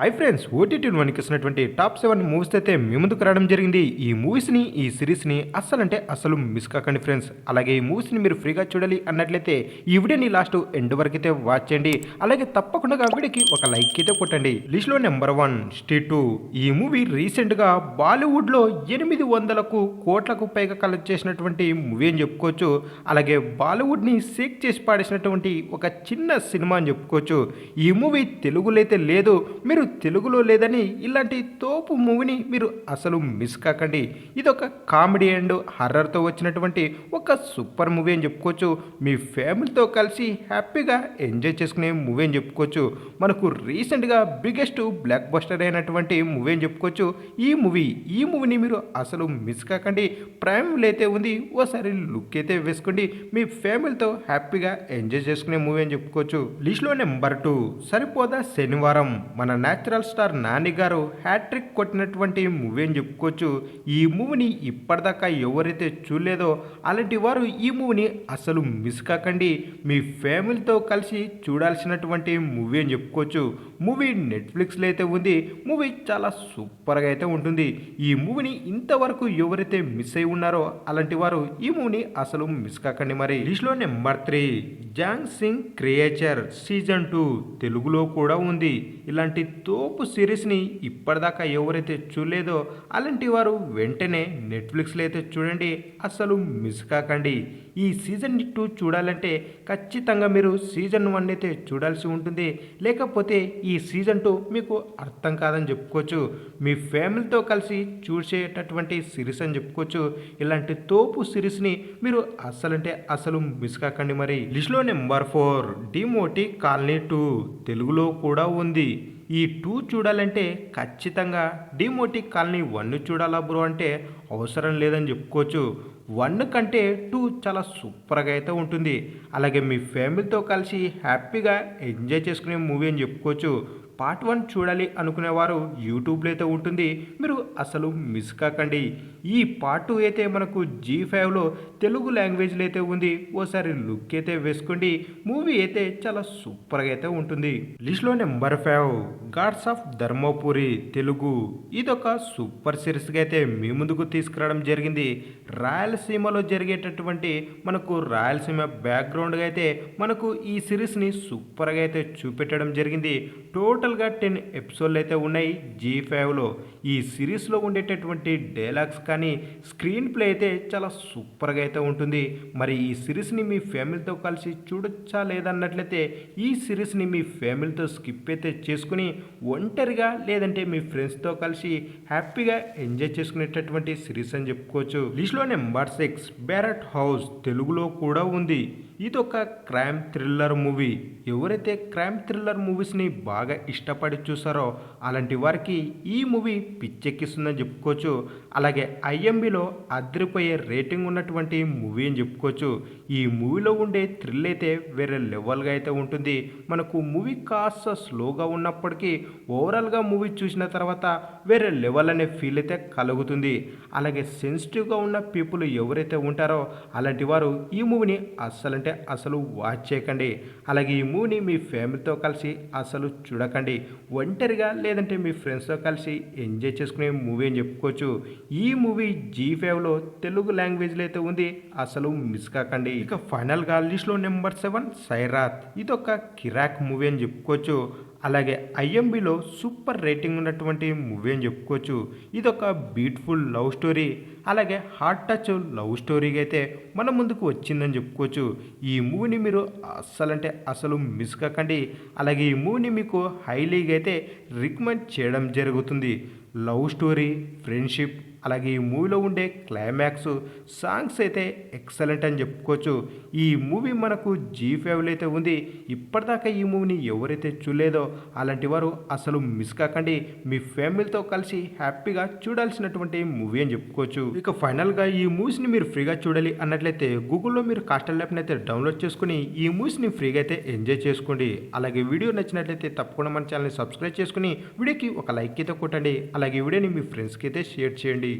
High friends, OTT వనికిస్తున్నటువంటి top 7 movies అయితే మీ ముందుకు రావడం జరిగింది. ఈ మూవీస్ని ఈ సిరీస్ని అస్సలంటే అస్సలు మిస్ కాకండి ఫ్రెండ్స్. అలాగే ఈ మూవీస్ని మీరు ఫ్రీగా చూడాలి అన్నట్లయితే ఈ వీడియోని లాస్ట్ ఎండ్ వరకు అయితే వాచ్ చేయండి. అలాగే తప్పకుండా వీడియోకి ఒక లైక్ అయితే కొట్టండి. లిస్ట్లో నెంబర్ 1 స్ట్రీట్ 2. ఈ మూవీ రీసెంట్గా బాలీవుడ్లో 800 కోట్లకు పైగా కలెక్ట్ చేసినటువంటి మూవీ అని చెప్పుకోవచ్చు. అలాగే బాలీవుడ్ని షేక్ చేసి పాడేసినటువంటి ఒక చిన్న సినిమా అని చెప్పుకోవచ్చు. ఈ మూవీ తెలుగులో అయితే లేదు. మీరు తెలుగులో లేదని ఇలాంటి తోపు మూవీని మీరు అసలు మిస్ కాకండి. ఇది ఒక కామెడీ అండ్ హర్రర్తో వచ్చినటువంటి ఒక సూపర్ మూవీ అని చెప్పుకోవచ్చు. మీ ఫ్యామిలీతో కలిసి హ్యాపీగా ఎంజాయ్ చేసుకునే మూవీ అని చెప్పుకోవచ్చు. మనకు రీసెంట్గా బిగ్గెస్ట్ బ్లాక్ బస్టర్ అయినటువంటి మూవీ అని చెప్పుకోవచ్చు. ఈ మూవీని మీరు అసలు మిస్ కాకండి. ప్రైమ్లో అయితే ఉంది, ఓసారి లుక్ అయితే వేసుకోండి. మీ ఫ్యామిలీతో హ్యాపీగా ఎంజాయ్ చేసుకునే మూవీ అని చెప్పుకోవచ్చు. లిస్ట్లో నెంబర్ 2 సరిపోదా శనివారం. మన న్యాచురల్ స్టార్ నాని గారు హ్యాట్రిక్ కొట్టినటువంటి మూవీ అని చెప్పుకోవచ్చు. ఈ మూవీని ఇప్పటిదాకా ఎవరైతే చూడలేదో అలాంటి వారు ఈ మూవీని అసలు మిస్ కాకండి. మీ ఫ్యామిలీతో కలిసి చూడాల్సినటువంటి మూవీ అని చెప్పుకోవచ్చు. మూవీ నెట్ఫ్లిక్స్లో అయితే ఉంది. మూవీ చాలా సూపర్గా అయితే ఉంటుంది. ఈ మూవీని ఇంతవరకు ఎవరైతే మిస్ అయి ఉన్నారో అలాంటి వారు ఈ మూవీని అసలు మిస్ కాకండి. మరి లిస్ట్లో number 3 Gyeongseong creature season 2 తెలుగులో కూడా ఉంది. ఇలాంటి తోపు సిరీస్ని ఇప్పటిదాకా ఎవరైతే చూడలేదో అలాంటి వారు వెంటనే నెట్ఫ్లిక్స్లో అయితే చూడండి, అసలు మిస్ కాకండి. ఈ సీజన్ 2 చూడాలంటే ఖచ్చితంగా మీరు సీజన్ 1 అయితే చూడాల్సి ఉంటుంది. లేకపోతే ఈ సీజన్ 2 మీకు అర్థం కాదని చెప్పుకోవచ్చు. మీ ఫ్యామిలీతో కలిసి చూసేటటువంటి సిరీస్ అని చెప్పుకోవచ్చు. ఇలాంటి తోపు సిరీస్ని మీరు అసలంటే అసలు మిస్ కాకండి. మరి లిస్ట్లో నెంబర్ 4 డిమోటి కాలనీ 2 తెలుగులో కూడా ఉంది. ఈ 2 చూడాలంటే ఖచ్చితంగా డిమోటి కాలనీ 1 చూడాలా బ్రో అంటే అవసరం లేదని చెప్పుకోవచ్చు. 1 కంటే 2 చాలా సూపర్గా అయితే ఉంటుంది. అలాగే మీ ఫ్యామిలీతో కలిసి హ్యాపీగా ఎంజాయ్ చేసుకునే మూవీ అని చెప్పుకోవచ్చు. పార్ట్ 1 చూడాలి అనుకునేవారు యూట్యూబ్లో అయితే ఉంటుంది, మీరు అసలు మిస్ కాకండి. ఈ పార్ట్ 2 అయితే మనకు G5లో తెలుగు లాంగ్వేజ్లో అయితే ఉంది, ఓసారి లుక్ అయితే వేసుకోండి. మూవీ అయితే చాలా సూపర్గా అయితే ఉంటుంది. లిస్ట్లో number 5 God's of Dharmapuri Telugu. ఇదొక సూపర్ సిరీస్గా అయితే మీ ముందుకు తీసుకురావడం జరిగింది. రాయలసీమలో జరిగేటటువంటి మనకు రాయలసీమ బ్యాక్గ్రౌండ్గా అయితే మనకు ఈ సిరీస్ని సూపర్గా అయితే చూపెట్టడం జరిగింది. టోటల్గా 10 ఎపిసోడ్లు అయితే ఉన్నాయి G5లో. ఈ సిరీస్లో ఉండేటటువంటి డైలాగ్స్ కానీ స్క్రీన్ ప్లే అయితే చాలా సూపర్గా అయితే ఉంటుంది. మరి ఈ సిరీస్ని మీ ఫ్యామిలీతో కలిసి చూడొచ్చా లేదన్నట్లయితే ఈ సిరీస్ని మీ ఫ్యామిలీతో స్కిప్ అయితే చేసుకుని ఒంటరిగా లేదంటే మీ ఫ్రెండ్స్తో కలిసి హ్యాపీగా ఎంజాయ్ చేసుకునేటటువంటి సిరీస్ అని చెప్పుకోవచ్చు. లిస్ట్లో నెంబర్ 6 బ్యారట్ హౌస్ తెలుగులో కూడా ఉంది. ఇదొక క్రైమ్ థ్రిల్లర్ మూవీ. ఎవరైతే క్రైమ్ థ్రిల్లర్ మూవీస్ని బాగా ఇష్టపడి చూసారో అలాంటి వారికి ఈ మూవీ పిచ్చెక్కిస్తుందని చెప్పుకోవచ్చు. అలాగే IMDbలో అదిరిపోయే రేటింగ్ ఉన్నటువంటి మూవీ అని చెప్పుకోవచ్చు. ఈ మూవీలో ఉండే థ్రిల్ అయితే వేరే లెవెల్గా అయితే ఉంటుంది. మనకు మూవీ కాస్త స్లోగా ఉన్నప్పటికీ ఓవరాల్గా మూవీ చూసిన తర్వాత వేరే లెవెల్ అనే ఫీల్ అయితే కలుగుతుంది. అలాగే సెన్సిటివ్గా ఉన్న పీపుల్ ఎవరైతే ఉంటారో అలాంటి వారు ఈ మూవీని అసలు వాచ్ చేయకండి. అలాగే ఈ మూవీని మీ ఫ్యామిలీతో కలిసి అసలు చూడకండి. ఒంటరిగా లేదంటే మీ ఫ్రెండ్స్తో కలిసి ఎంజాయ్ చేసుకునే మూవీ అని చెప్పుకోవచ్చు. ఈ మూవీ G5లో తెలుగు లాంగ్వేజ్లో అయితే ఉంది, అసలు మిస్ కాకండి. ఇక ఫైనల్గా లిస్ట్లో నెంబర్ 7 సైరాత్. ఇదొక కిరాక్ మూవీ అని చెప్పుకోవచ్చు. అలాగే IMDbలో సూపర్ రేటింగ్ ఉన్నటువంటి మూవీ అని చెప్పుకోవచ్చు. ఇదొక బ్యూటిఫుల్ లవ్ స్టోరీ, అలాగే హార్ట్ టచ్ లవ్ స్టోరీగా అయితే మన ముందుకు వచ్చిందని చెప్పుకోవచ్చు. ఈ మూవీని మీరు అసలు మిస్ కాకండి. అలాగే ఈ మూవీని మీకు హైలీగా అయితే రికమెండ్ చేయడం జరుగుతుంది. లవ్ స్టోరీ, ఫ్రెండ్షిప్, అలాగే ఈ మూవీలో ఉండే క్లైమాక్స్, సాంగ్స్ అయితే ఎక్సలెంట్ అని చెప్పుకోవచ్చు. ఈ మూవీ మనకు G5లో అయితే ఉంది. ఇప్పటిదాకా ఈ మూవీని ఎవరైతే చూడలేదో అలాంటి వారు అసలు మిస్ కాకండి. మీ ఫ్యామిలీతో కలిసి హ్యాపీగా చూడాల్సినటువంటి మూవీ అని చెప్పుకోవచ్చు. ఇక ఫైనల్గా ఈ మూవీస్ని మీరు ఫ్రీగా చూడాలి అన్నట్లయితే గూగుల్లో మీరు కాస్టల్ యాప్ని అయితే డౌన్లోడ్ చేసుకుని ఈ మూవీస్ని ఫ్రీగా అయితే ఎంజాయ్ చేసుకోండి. అలాగే వీడియో నచ్చినట్లయితే తప్పకుండా మన ఛానల్ని సబ్స్క్రైబ్ చేసుకుని వీడియోకి ఒక లైక్ అయితే కొట్టండి. అలాగే వీడియోని మీ ఫ్రెండ్స్కి అయితే షేర్ చేయండి.